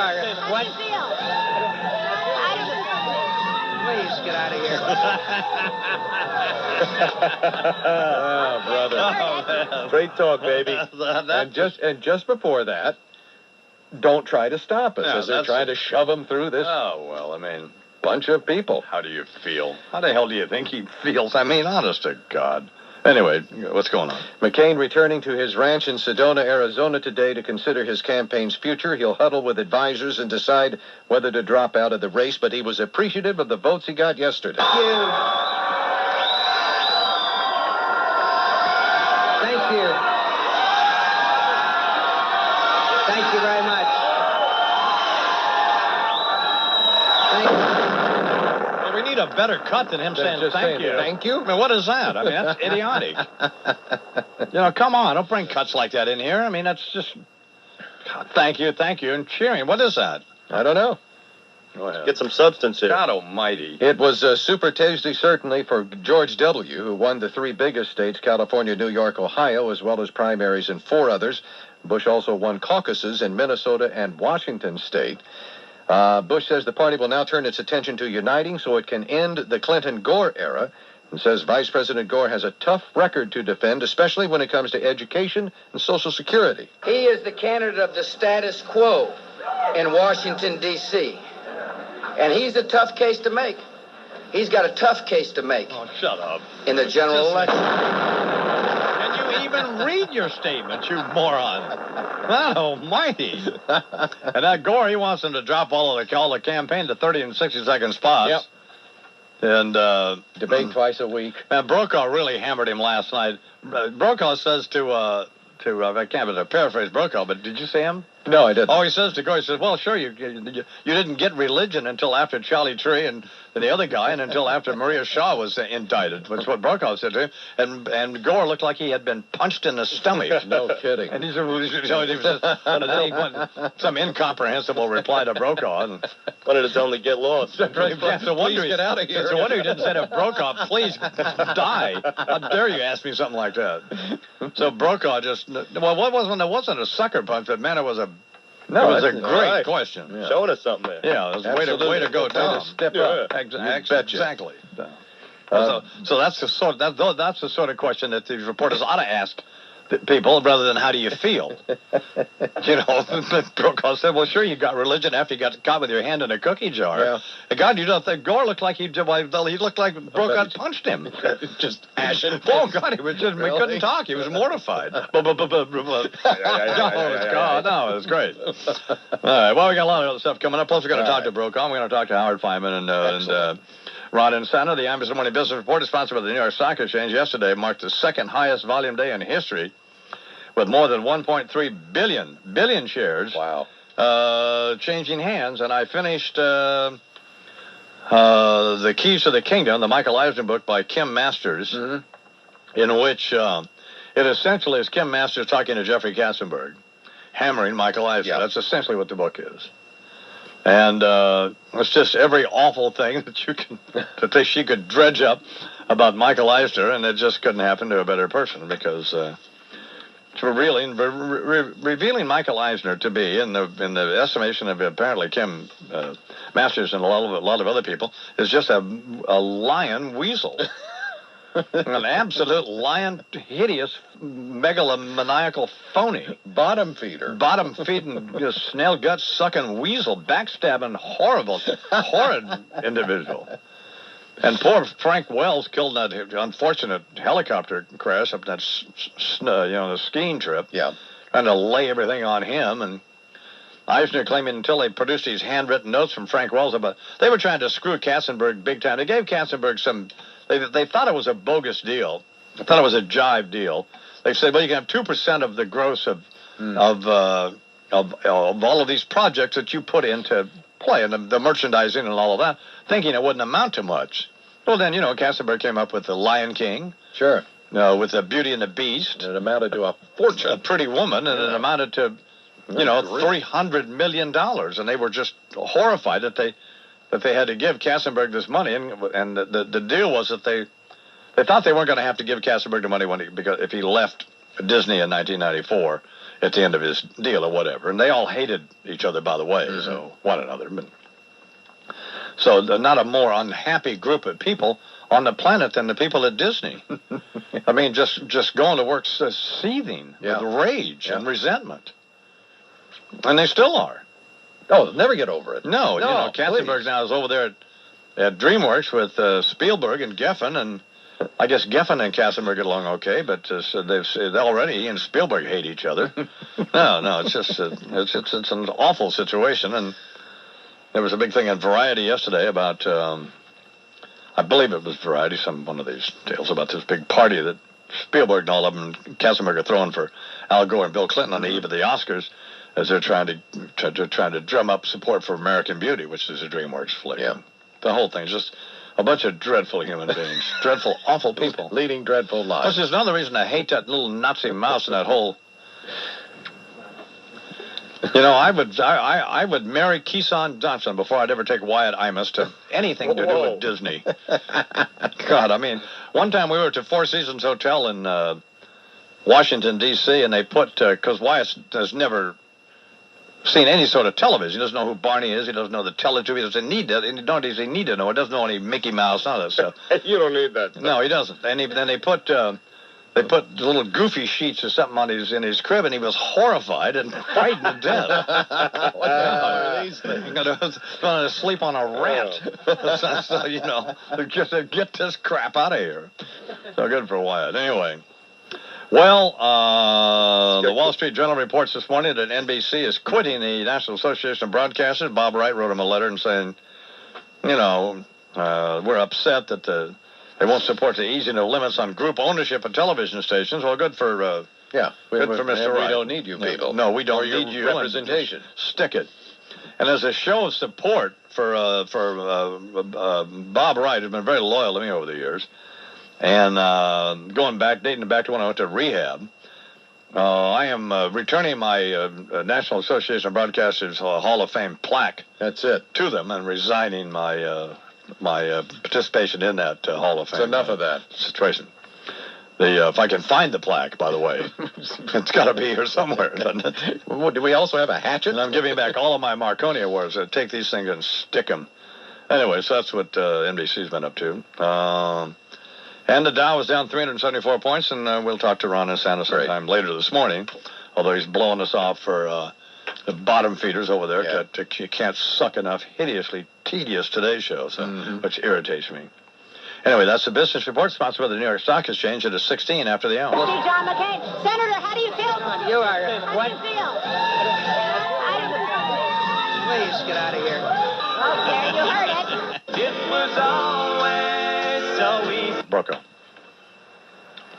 What? Please get out of here. Oh, brother. Great talk, baby. And just before that, don't try to stop us as they're trying to shove him through this. Oh, well, I mean, bunch of people. How do you feel? How the hell do you think he feels? I mean, honest to God. Anyway, what's going on? McCain returning to his ranch in Sedona, Arizona today to consider his campaign's future. He'll huddle with advisors and decide whether to drop out of the race, but he was appreciative of the votes he got yesterday. Thank you. Thank you. Thank you very much. Thank you. We need a better cut than him saying thank you. Thank you? I mean, what is that? I mean, that's idiotic. Come on, don't bring cuts like that in here. I mean, that's just thank you, and cheering. What is that? I don't know. Go ahead. Get some substance here. God almighty. It was a Super Tuesday, certainly, for George W., who won the three biggest states, California, New York, Ohio, as well as primaries in four others. Bush also won caucuses in Minnesota and Washington state. Bush says the party will now turn its attention to uniting so it can end the Clinton-Gore era, and says Vice President Gore has a tough record to defend, especially when it comes to education and Social Security. He is the candidate of the status quo in Washington, D.C., and he's a tough case to make. He's got a tough case to make. Oh, shut up. In the general election. Can you even read your statement, you moron? God almighty. And that Gore, he wants them to drop all the campaign to 30 and 60-second spots. Yep. And debate twice a week. And Brokaw really hammered him last night. Brokaw says I can't paraphrase Brokaw, but did you see him? No, I didn't. Oh, he says to Gore, he says, well, sure, you didn't get religion until after Charlie Tree and the other guy, and until after Maria Shaw was indicted. That's what Brokaw said to him. And Gore looked like he had been punched in the stomach. No kidding. And he said, some incomprehensible reply to Brokaw. And wanted to tell him to get lost. Get out of here. It's a wonder he didn't say to Brokaw, please die. How dare you ask me something like that? So Brokaw just, it wasn't a sucker punch, but man, it was a great question. Yeah. Showing us something there. Yeah, it was way to go, Tom. Step up. Exactly. So that's the sort of question that these reporters ought to ask people, rather than how do you feel? Brokaw said, well, sure, you got religion after you got caught with your hand in a cookie jar. Yeah. God, you don't think Gore looked like he looked like Brokaw punched him. Just ashen. Oh, God, he couldn't talk. He was mortified. God, no, it was great. All right, well, we got a lot of other stuff coming up. Plus, we're going to talk to Brokaw. We're going to talk to Howard Fineman and Ron and Santa. The Imus Morning Business Report is sponsored by the New York Stock Exchange. Yesterday marked the second highest volume day in history, with more than 1.3 billion shares. Wow. Changing hands. And I finished The Keys to the Kingdom, the Michael Eisner book by Kim Masters, in which it essentially is Kim Masters talking to Jeffrey Katzenberg, hammering Michael Eisner. That's essentially what the book is. And it's just every awful thing that she could dredge up about Michael Eisner, and it just couldn't happen to a better person, because it's revealing Michael Eisner to be, in the estimation of apparently Kim Masters and a lot of other people, is just a lion weasel. An absolute lion, hideous, megalomaniacal phony. Bottom feeder. Bottom feeding, snail gut sucking weasel, backstabbing, horrid individual. And poor Frank Wells killed in that unfortunate helicopter crash up that, the skiing trip. Yeah. Trying to lay everything on him. And Eisner claiming until they produced these handwritten notes from Frank Wells about, they were trying to screw Katzenberg big time. They gave Katzenberg they thought it was a bogus deal. They thought it was a jive deal. They said, well, you can have 2% of the gross of all of these projects that you put into play, and the merchandising and all of that, thinking it wouldn't amount to much. Well, then, Katzenberg came up with The Lion King. Sure. With The Beauty and the Beast. And it amounted to a fortune. A Pretty Woman, and it amounted to, $300 million. And they were just horrified that they had to give Katzenberg this money. And the deal was that they thought they weren't going to have to give Katzenberg the money because if he left Disney in 1994. at the end of his deal or whatever. And they all hated each other, by the way, so one another. But, so not a more unhappy group of people on the planet than the people at Disney. I mean, just going to work seething with rage and resentment. And they still are. Oh, they'll never get over it. No, you know, Katzenberg now is over there at DreamWorks with Spielberg and Geffen, and I guess Geffen and Katzenberg get along okay, but so they already, he and Spielberg hate each other. No, it's just it's an awful situation, and there was a big thing in Variety yesterday about, I believe it was Variety, one of these tales about this big party that Spielberg and all of them, Katzenberg are throwing for Al Gore and Bill Clinton on the eve of the Oscars, as they're trying to drum up support for American Beauty, which is a DreamWorks flick. Yeah. The whole thing is just a bunch of dreadful human beings, dreadful, awful people, leading dreadful lives. Which is another reason I hate that little Nazi mouse and that whole. You know, I would marry Keeson Johnson before I'd ever take Wyatt Imus to anything to do with Disney. God, I mean, one time we were at the Four Seasons Hotel in Washington, D.C., and they put, because Wyatt has never seen any sort of television. He doesn't know who Barney is. He doesn't know the Teletubbies. He doesn't need that. He doesn't need to know. He doesn't know any Mickey Mouse, none of that stuff. You don't need that stuff. No, he doesn't. And then they put little goofy sheets or something in his crib, and he was horrified and frightened to death. What the hell are these things? I'm going to sleep on a rat. So, you know, just get this crap out of here. So good for Wyatt. Anyway. Well, the Wall Street Journal reports this morning that NBC is quitting the National Association of Broadcasters. Bob Wright wrote him a letter and saying, you know, we're upset that they won't support the easing of limits on group ownership of television stations. Well, good for good for Mr. Wright. We don't need you people. No, we don't need you. Representation. Stick it. And as a show of support for Bob Wright, who's been very loyal to me over the years, and dating back to when I went to rehab, I am returning my National Association of Broadcasters Hall of Fame plaque. That's it. To them, and resigning my participation in that Hall of Fame. It's enough of that situation. If I can find the plaque, by the way, it's got to be here somewhere, doesn't it? Do we also have a hatchet? And I'm giving back all of my Marconi awards. I take these things and stick them. Anyway, so that's what NBC's been up to. And the Dow was down 374 points, and we'll talk to Ron DeSantis sometime later this morning, although he's blowing us off for the bottom feeders over there. You can't suck enough hideously tedious Today Show, which irritates me. Anyway, that's the business report sponsored by the New York Stock Exchange. It is 16 after the hour. See John McCain. Senator, how do you feel? You are. How What? do you feel? Please get out of here. Okay, you heard it. It was always so easy. Brokaw.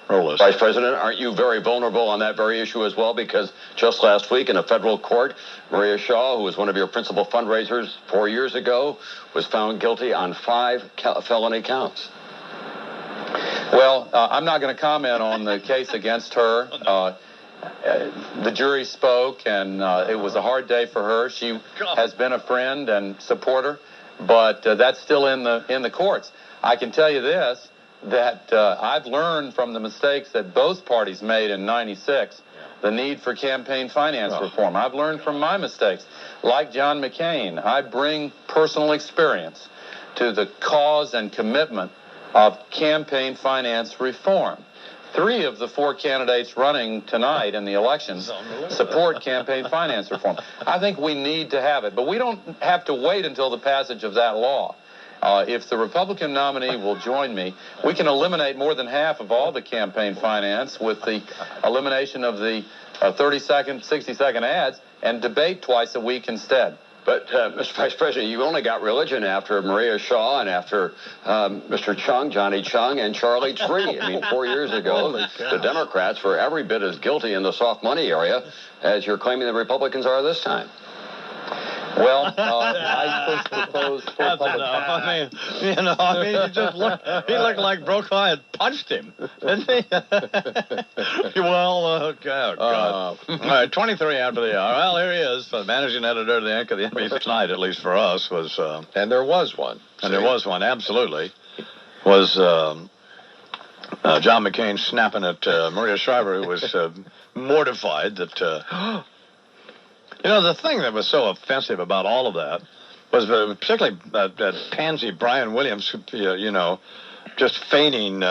Roll this. Vice President, aren't you very vulnerable on that very issue as well? Because just last week in a federal court, Maria Shaw, who was one of your principal fundraisers 4 years ago, was found guilty on 5 felony counts. Well, I'm not going to comment on the case against her. The jury spoke, and it was a hard day for her. She has been a friend and supporter, but that's still in the courts. I can tell you this, that I've learned from the mistakes that both parties made in '96, the need for campaign finance reform. I've learned from my mistakes. Like John McCain, I bring personal experience to the cause and commitment of campaign finance reform. 3 of the 4 candidates running tonight in the elections support campaign finance reform. I think we need to have it, but we don't have to wait until the passage of that law. If the Republican nominee will join me, we can eliminate more than half of all the campaign finance with the elimination of the 30-second, 60-second ads and debate twice a week instead. But, Mr. Vice President, you only got religion after Maria Shaw and after Mr. Chung, Johnny Chung, and Charlie Tree. I mean, 4 years ago, the Democrats were every bit as guilty in the soft money area as you're claiming the Republicans are this time. Well, I first proposed for public... I mean, he looked like Brokaw had punched him, didn't he? Well, okay, God. All right, 23 after the hour. Well, here he is, the managing editor of the anchor of the NBC tonight, at least for us, was... and there was one. And there was one, absolutely. Was John McCain snapping at Maria Shriver, who was mortified that, the thing that was so offensive about all of that was particularly that pansy Brian Williams, just feigning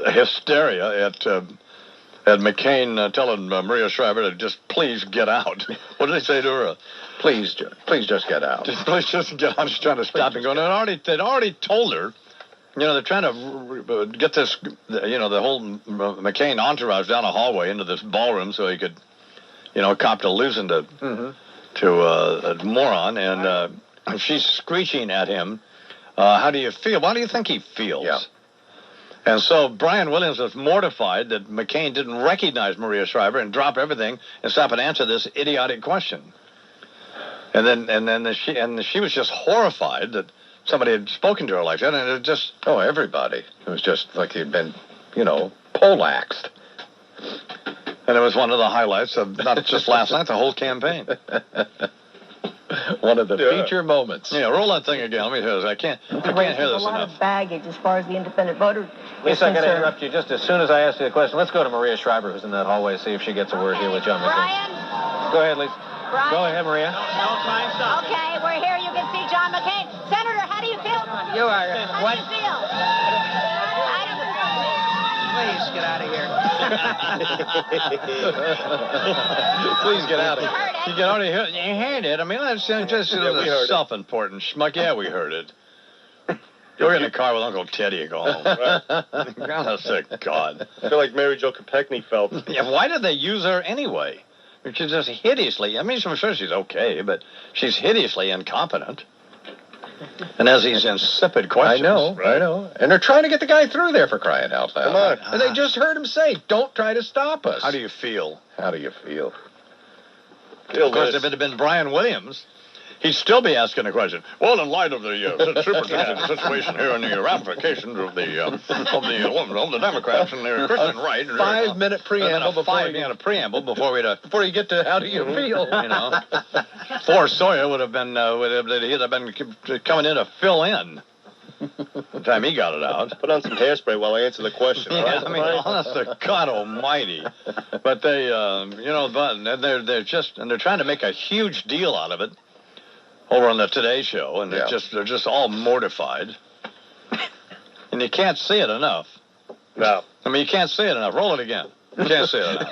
hysteria at McCain telling Maria Shriver to just please get out. What did he say to her? Please just get out. Please just get out. She's trying to stop him. They'd already told her. They're trying to get this, the whole McCain entourage down a hallway into this ballroom so he could, cop to losing to a moron. And she's screeching at him, how do you feel? Why do you think he feels? Yeah. And so Brian Williams was mortified that McCain didn't recognize Maria Shriver and drop everything and stop and answer this idiotic question. And then she was just horrified that somebody had spoken to her like that, and it just... Oh, everybody. It was just like he'd been, poleaxed. And it was one of the highlights of not just last night, the whole campaign. One of the feature moments. Yeah, roll that thing again. Let me hear this. I can't hear this a lot enough. of baggage as far as the independent voter. Lisa, I got to interrupt you just as soon as I ask you the question. Let's go to Maria Shriver, who's in that hallway, see if she gets a word here with John McCain. Brian? Go ahead, Lisa. Brian? Go ahead, Maria. Okay, we're here. You can see John McCain. Senator, how do you feel? You are. How do you feel? Please get out of here. Please get out of here. You can already hear it. You heard it. I mean, that's just self-important schmuck. Yeah, we heard it. You're in the car with Uncle Teddy. You go home. Honest to God. I feel like Mary Jo Kopechne felt. Yeah, why did they use her anyway? She's just hideously, I'm sure she's okay, but she's hideously incompetent. And as these insipid questions. I know. And they're trying to get the guy through there, for crying out loud. Come on. And they just heard him say, don't try to stop us. How do you feel? How do you feel? Of course, if it had been Brian Williams, he'd still be asking the question. Well, in light of the superintendent situation here in the ramifications of the Democrats and their Christian right. 5-minute preamble before you get to how do you feel? Fort Sawyer would have been coming in to fill in. By the time he got it out. Put on some hairspray while I answer the question. Yeah, right? honest to God Almighty. But they, they're trying to make a huge deal out of it over on the Today Show, and they're just all mortified. And you can't see it enough. No. You can't see it enough. Roll it again. You can't see it enough.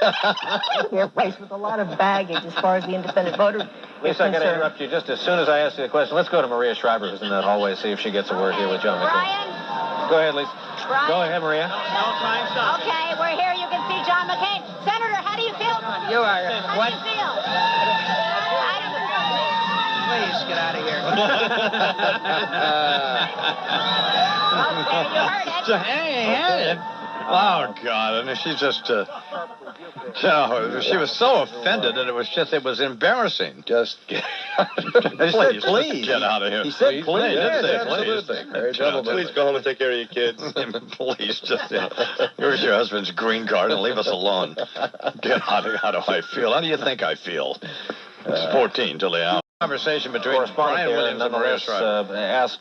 We're faced with a lot of baggage as far as the independent voter. Lisa, I got to interrupt you just as soon as I ask you the question. Let's go to Maria Shriver, who's in that hallway, see if she gets a word here with John McCain. Brian? Go ahead, Lisa. Brian? Go ahead, Maria. Okay, we're here. You can see John McCain. Senator, how do you feel? You are. How do you feel? Please get out of here. Okay, you heard it. Hey, oh, God. And she's just, she was so offended that it was embarrassing. Just get please get out of here. He said please. Yes, absolutely. Please go home and take care of your kids. Please, just, here's your husband's green card and leave us alone. Get out of here. How do I feel? How do you think I feel? It's 14 till the hour. Conversation between Brian Williams and Maria Shriver. Asked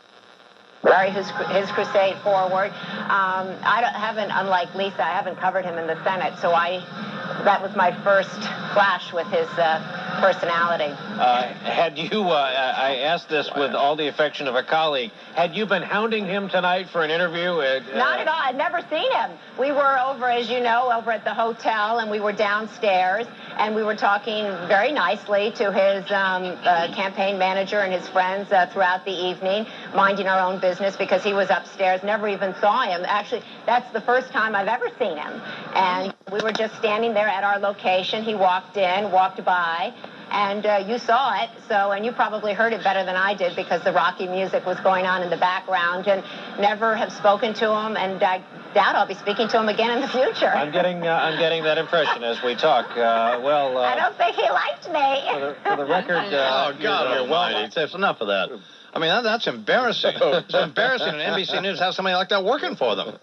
his crusade forward. I haven't, unlike Lisa, I haven't covered him in the Senate, so that was my first flash with his personality. Had you, I asked this with all the affection of a colleague, had you been hounding him tonight for an interview? Not at all. I'd never seen him. We were over, as you know, over at the hotel, and we were downstairs, and we were talking very nicely to his campaign manager and his friends throughout the evening, minding our own business because he was upstairs, never even saw him. Actually, that's the first time I've ever seen him. And we were just standing there at our location. He walked in, walked by, and you saw it, and you probably heard it better than I did because the Rocky music was going on in the background, and never have spoken to him, and I doubt I'll be speaking to him again in the future. I'm getting that impression as we talk. I don't think he liked me. For the record, oh, God Almighty. There's enough of that. I mean, that's embarrassing. It's embarrassing in NBC News to have somebody like that working for them.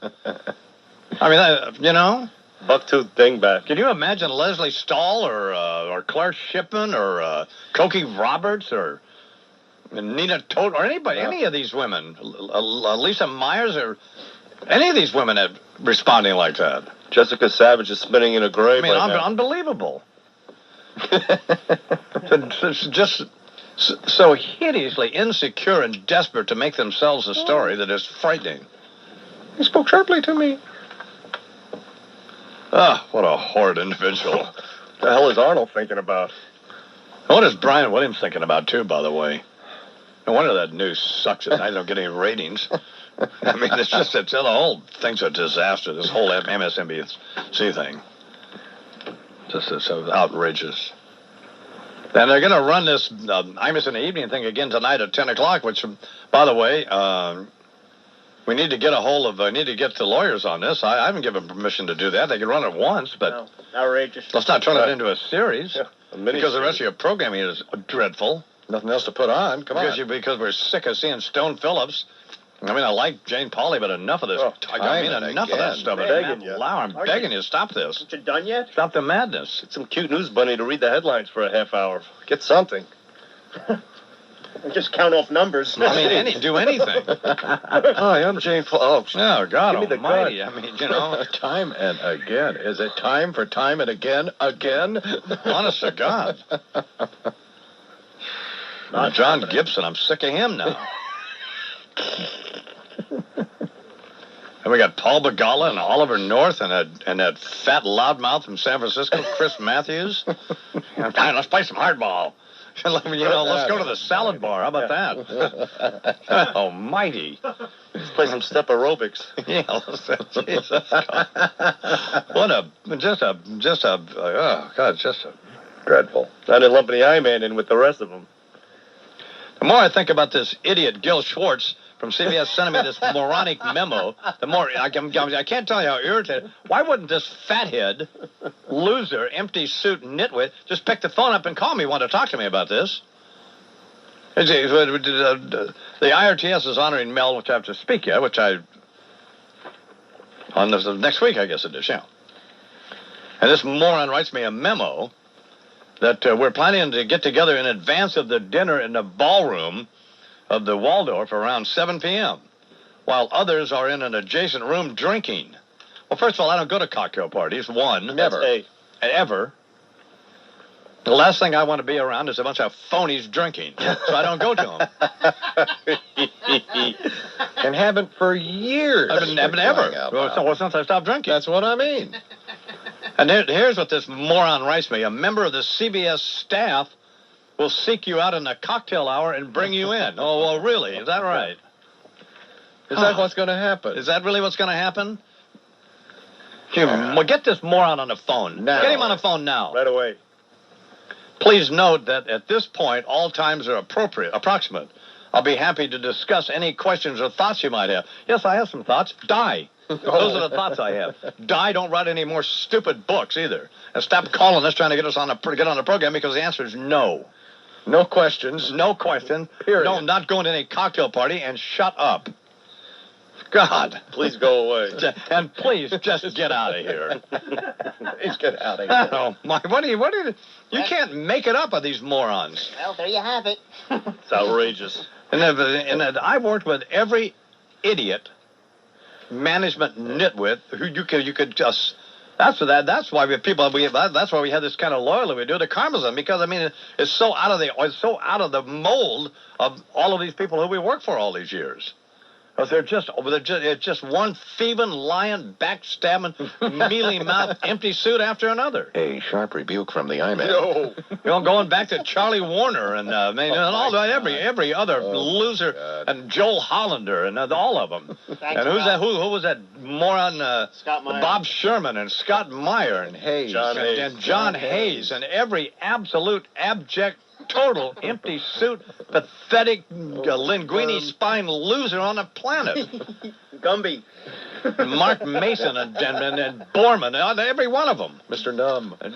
I mean, Bucktooth dingbat. Can you imagine Leslie Stahl or Clark Shipman or Cokie Roberts or Nina Todt or anybody, any of these women, Lisa Myers or any of these women responding like that. Jessica Savage is spinning in a grave right now. Unbelievable. It's just so hideously insecure and desperate to make themselves a story that is frightening. He spoke sharply to me. Ah, what a horrid individual. What the hell is Arnold thinking about? What is Brian Williams thinking about, too, by the way? No wonder that news sucks and I don't get any ratings. I mean, it's the whole thing's a disaster, this whole MSNBC thing. Just so outrageous. And they're going to run this Imus in the evening thing again tonight at 10 o'clock, which, by the way, we need to get the lawyers on this. I haven't given permission to do that. They can run it once, but No, outrageous. let's not turn it into a series. Yeah, Because the rest of your programming is dreadful. Nothing else to put on. Come on. Because we're sick of seeing Stone Phillips. I mean, I like Jane Pauley, but enough of this. Enough of that stuff. I'm begging you, stop this. Aren't you done yet? Stop the madness. Get some cute news bunny to read the headlines for a half hour. Get something. Just count off numbers. I mean, do anything. Hi, I'm Jane Paul. Oh, God Give me the almighty. gun. I mean, you know. Time and again. Is it time for time and again? Again? Honest to God. John Gibson, I'm sick of him now. And we got Paul Begala and Oliver North and that fat loudmouth from San Francisco, Chris Matthews. Fine, let's play some hardball. Let's go to the salad bar. How about that? Almighty. Let's play some step aerobics. Yeah, Jesus. What just a dreadful. I didn't lump the I-Man in with the rest of them. The more I think about this idiot Gil Schwartz from CBS sending me this moronic memo, the more I can't tell you how irritated. Why wouldn't this fathead, loser, empty suit nitwit just pick the phone up and call me, want to talk to me about this? The IRTS is honoring Mel, which I have to speak here, on this next week, I guess it is, yeah. And this moron writes me a memo that we're planning to get together in advance of the dinner in the ballroom of the Waldorf around 7 p.m., while others are in an adjacent room drinking. Well, first of all, I don't go to cocktail parties. One. Never. Ever. The last thing I want to be around is a bunch of phonies drinking, so I don't go to them. And haven't for years. I've been ever. Well, since I stopped drinking. That's what I mean. And here's what this moron writes me. A member of the CBS staff will seek you out in a cocktail hour and bring you in. Oh, well, really? Is that right? Is that what's going to happen? Is that really what's going to happen? Well, get this moron on the phone. Now. Get him on the phone now. Right away. Please note that at this point, all times are approximate. I'll be happy to discuss any questions or thoughts you might have. Yes, I have some thoughts. Die. Those are the thoughts I have. Die. Don't write any more stupid books either. And stop calling us trying to get us get on the program, because the answer is no. No questions. No question. Period. No, not going to any cocktail party, and shut up. God. Please go away. And please just get out of here. Please get out of here. Oh my! You can't make it up of these morons. Well, there you have it. It's outrageous. And I've worked with every idiot management nitwit who you could just. That's why that's why we have this kind of loyalty we do to Karmazin, because I mean it's so out of the mold of all of these people who we work for all they's years. Because they're just one thieving, lying, backstabbing, mealy-mouthed, empty suit after another. A sharp rebuke from the I-Man. No. Going back to Charlie Warner and every other loser, God. and Joel Hollander and all of them. Thanks, And who's that? Ralph. Who was that moron? Scott Meyer. Bob Sherman and Scott Meyer and Hayes. John Hayes and every absolute abject, total empty suit, pathetic, linguini spine loser on the planet. Gumby. Mark Mason and Borman, every one of them. Mr. Numb. And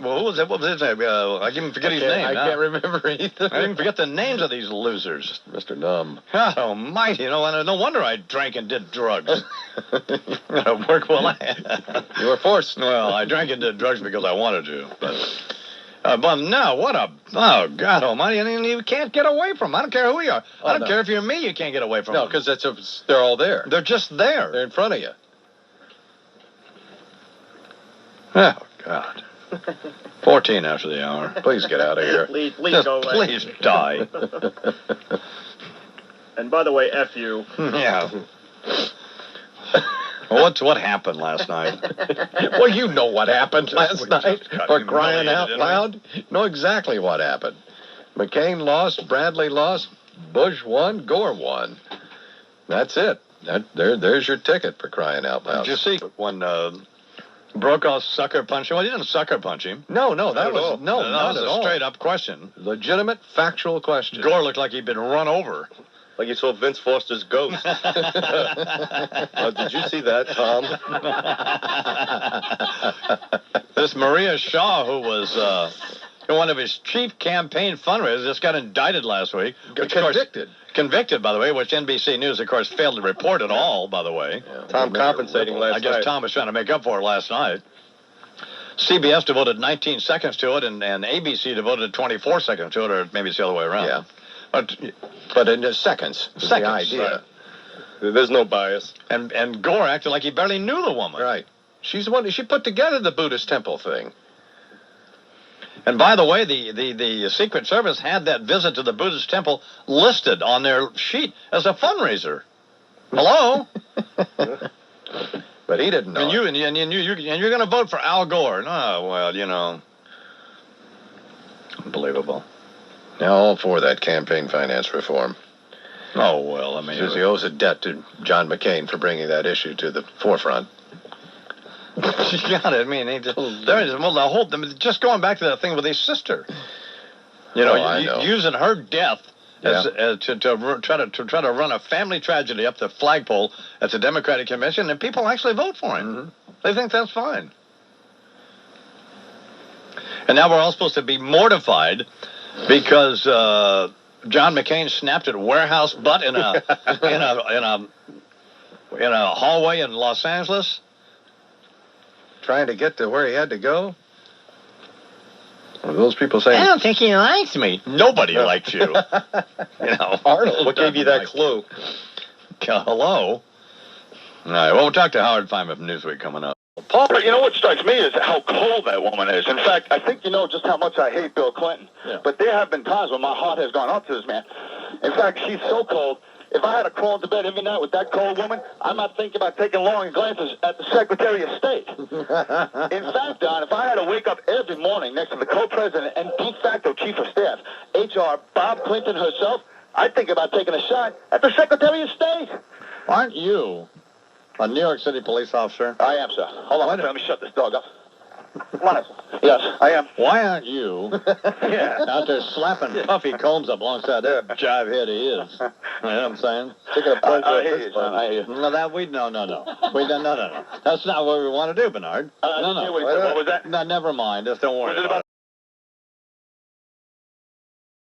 well, who was it? What was his name? I can't even forget his name. I can't remember either. I didn't forget the names of these losers. Mr. Numb. God almighty, no wonder I drank and did drugs. Work well. You were forced. Well, I drank and did drugs because I wanted to, but But no, oh, God almighty, you can't get away from them. I don't care who you are. I don't care if you're me, you can't get away from them. No, because they're all there. They're just there. They're in front of you. Oh, God. 14 after the hour. Please get out of here. Please Just go away. please die. And by the way, F you. Yeah. Well, what happened last night? Well, you know what happened last night. For crying out humiliated, loud. You know exactly what happened. McCain lost, Bradley lost, Bush won, Gore won. That's it. There's your ticket, for crying out loud. Did you see when Brokaw sucker punched him? Well, he didn't sucker punch him. No, that was That was a straight-up question. Legitimate, factual question. Gore looked like he'd been run over. Like you saw Vince Foster's ghost. Did you see that, Tom? This Maria Shaw, who was one of his chief campaign fundraisers, just got indicted last week. Convicted, by the way, which NBC News, of course, failed to report at all, by the way. Yeah, Tom compensating last night. I guess Tom was trying to make up for it last night. CBS devoted 19 seconds to it, and ABC devoted 24 seconds to it, or maybe it's the other way around. Yeah. But in seconds. The idea. Right. There's no bias. And Gore acted like he barely knew the woman. Right. She's the one. She put together the Buddhist temple thing. And by the way, the Secret Service had that visit to the Buddhist temple listed on their sheet as a fundraiser. Hello. But he didn't know. And you're going to vote for Al Gore? Oh, well, you know, unbelievable. Now, all for that campaign finance reform. Oh, well, I mean... Because he owes a debt to John McCain for bringing that issue to the forefront. You got it. I mean, just going back to that thing with his sister. You know, using her death as to try to run a family tragedy up the flagpole at the Democratic Convention, and people actually vote for him. Mm-hmm. They think that's fine. And now we're all supposed to be mortified because John McCain snapped at warehouse butt in a hallway in Los Angeles, trying to get to where he had to go. Or those people saying, I don't think he likes me. Nobody likes you. Arnold, what gave you that clue? Hello. All right. Well, we'll talk to Howard Feynman from Newsweek coming up. Paul, you know what strikes me is how cold that woman is. In fact, I think you know just how much I hate Bill Clinton. Yeah. But there have been times when my heart has gone up to this man. In fact, she's so cold. If I had to crawl into bed every night with that cold woman, I might think about taking long glances at the Secretary of State. In fact, Don, if I had to wake up every morning next to the co-president and de facto chief of staff, H.R. Bob Clinton herself, I'd think about taking a shot at the Secretary of State. Aren't you a New York City police officer? I am, sir. Hold on, let me shut this dog up. Come on. Yes, I am. Why aren't you out there slapping puffy combs up alongside that jive head he is? You know what I'm saying? Taking a punch I hear you, son. I hear you. No. That's not what we want to do, Bernard. No. What was that? No, never mind. Just don't worry about it.